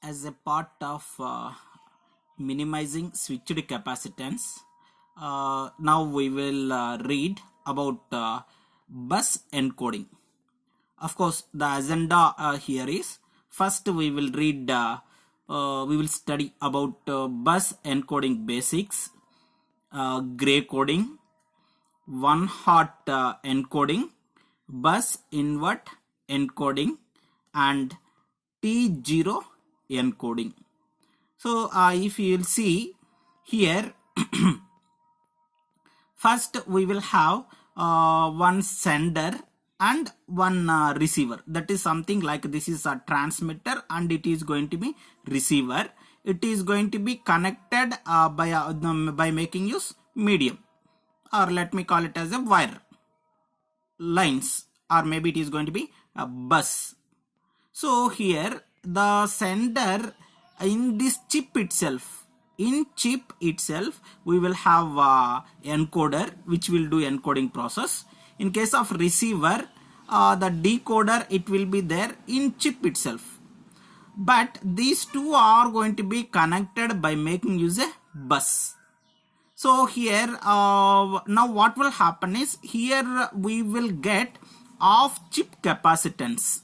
As a part of minimizing switched capacitance, now we will read about bus encoding. Of course, the agenda here is first we will read, we will study about bus encoding basics, gray coding, one hot encoding, bus invert encoding, and T0 encoding. So if you will see here, first we will have one sender and one receiver. That is something like this is a transmitter and it is going to be receiver. It is going to be connected by making use medium, or let me call it as a wire lines, or maybe it is going to be a bus. So here the sender in this chip itself, we will have encoder which will do encoding process. In case of receiver, the decoder, it will be there in chip itself. But these two are going to be connected by making use a bus. So here now what will happen is, here we will get off chip capacitance.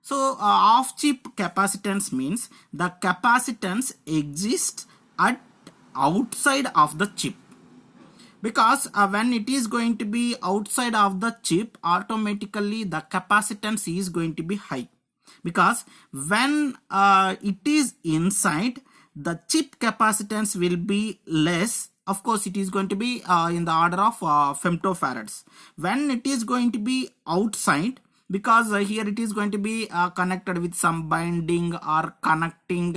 So off chip capacitance means the capacitance exists at outside of the chip, because when it is going to be outside of the chip, automatically the capacitance is going to be high, because when it is inside, the chip capacitance will be less. Of course, it is going to be in the order of femtofarads. When it is going to be outside, because here it is going to be connected with some binding or connecting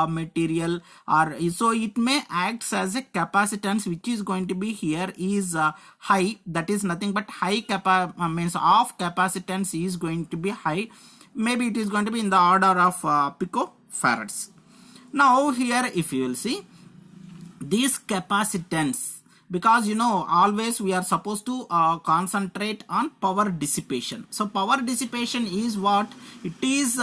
material, or so it may act as a capacitance which is going to be here is high. That is nothing but high means off capacitance is going to be high. Maybe it is going to be in the order of picofarads. Now here if you will see this capacitance, because always we are supposed to concentrate on power dissipation. So power dissipation is what it is,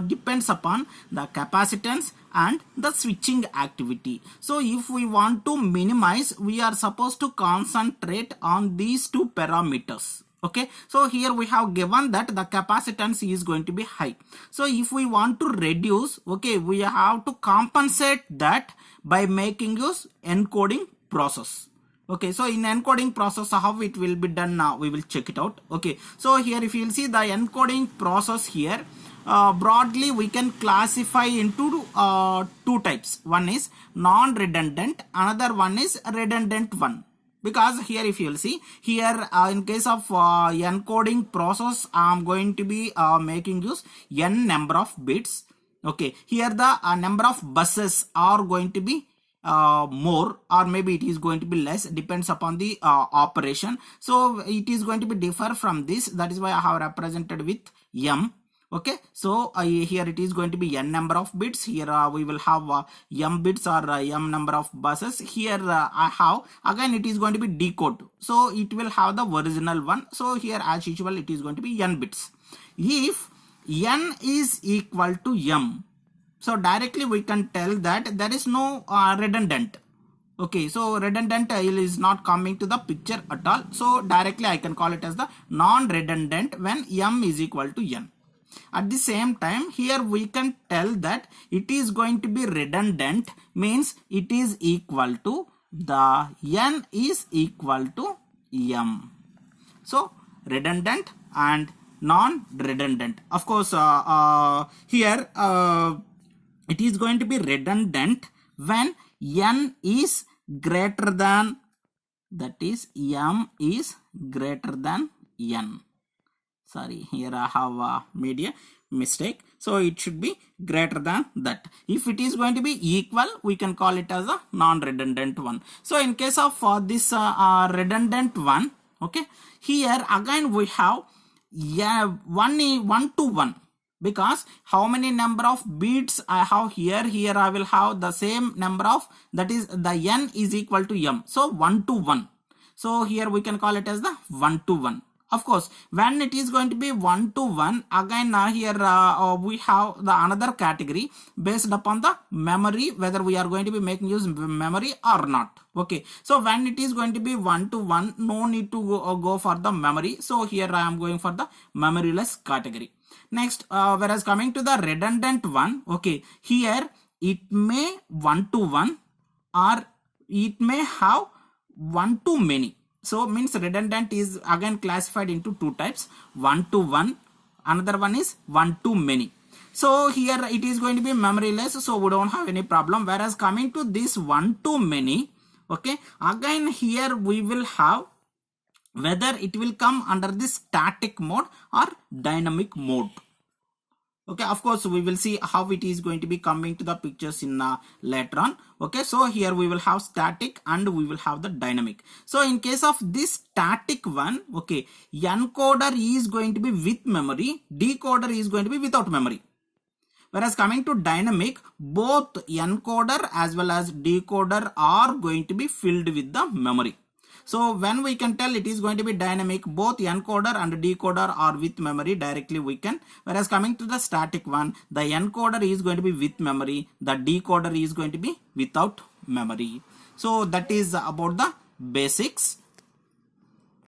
depends upon the capacitance and the switching activity. So if we want to minimize, we are supposed to concentrate on these two parameters. Okay, so here we have given that the capacitance is going to be high. So if we want to reduce, okay, we have to compensate that by making use encoding process. Okay, so in encoding process, how it will be done now, we will check it out. Okay, so here if you will see the encoding process here, broadly we can classify into two types. One is non-redundant, another one is redundant one. Because here if you will see here, in case of encoding process, I am going to be making use n number of bits. Okay, here the number of buses are going to be more, or maybe it is going to be less, depends upon the operation. So it is going to be differ from this. That is why I have represented with m. Okay, so here it is going to be n number of bits. Here we will have m bits or m number of buses. Here I have, again it is going to be decode, so it will have the original one. So here as usual it is going to be n bits. If n is equal to m, so directly we can tell that there is no redundant. Okay, so redundant is not coming to the picture at all. So directly I can call it as the non-redundant when m is equal to n. At the same time, here we can tell that it is going to be redundant, means it is equal to the n is equal to m. So redundant and non-redundant. Of course, here it is going to be redundant when n is greater than, that is m is greater than n. Sorry, here I have made a mistake. So it should be greater than that. If it is going to be equal, we can call it as a non-redundant one. So in case of this redundant one, okay, here again we have 1 to 1. Because how many number of bits I have here, here I will have the same number of, that is the n is equal to m. So 1 to 1. So here we can call it as the 1 to 1. Of course, when it is going to be 1 to 1, again here we have the another category based upon the memory, whether we are going to be making use memory or not. Okay, so when it is going to be 1 to 1, no need to go for the memory. So here I am going for the memoryless category. Next, whereas coming to the redundant one, okay, here it may 1 to 1 or it may have 1 to many. So means redundant is again classified into two types, 1 to 1, another one is 1 to many. So here it is going to be memoryless, so we don't have any problem. Whereas coming to this 1 to many, okay, again here we will have whether it will come under the static mode or dynamic mode. Okay, of course we will see how it is going to be coming to the pictures in later on. Okay, so here we will have static and we will have the dynamic. So in case of this static one, okay, encoder is going to be with memory, decoder is going to be without memory. Whereas coming to dynamic, both encoder as well as decoder are going to be filled with the memory. So when we can tell it is going to be dynamic, both encoder and decoder are with memory directly we can. Whereas coming to the static one, the encoder is going to be with memory, the decoder is going to be without memory. So that is about the basics.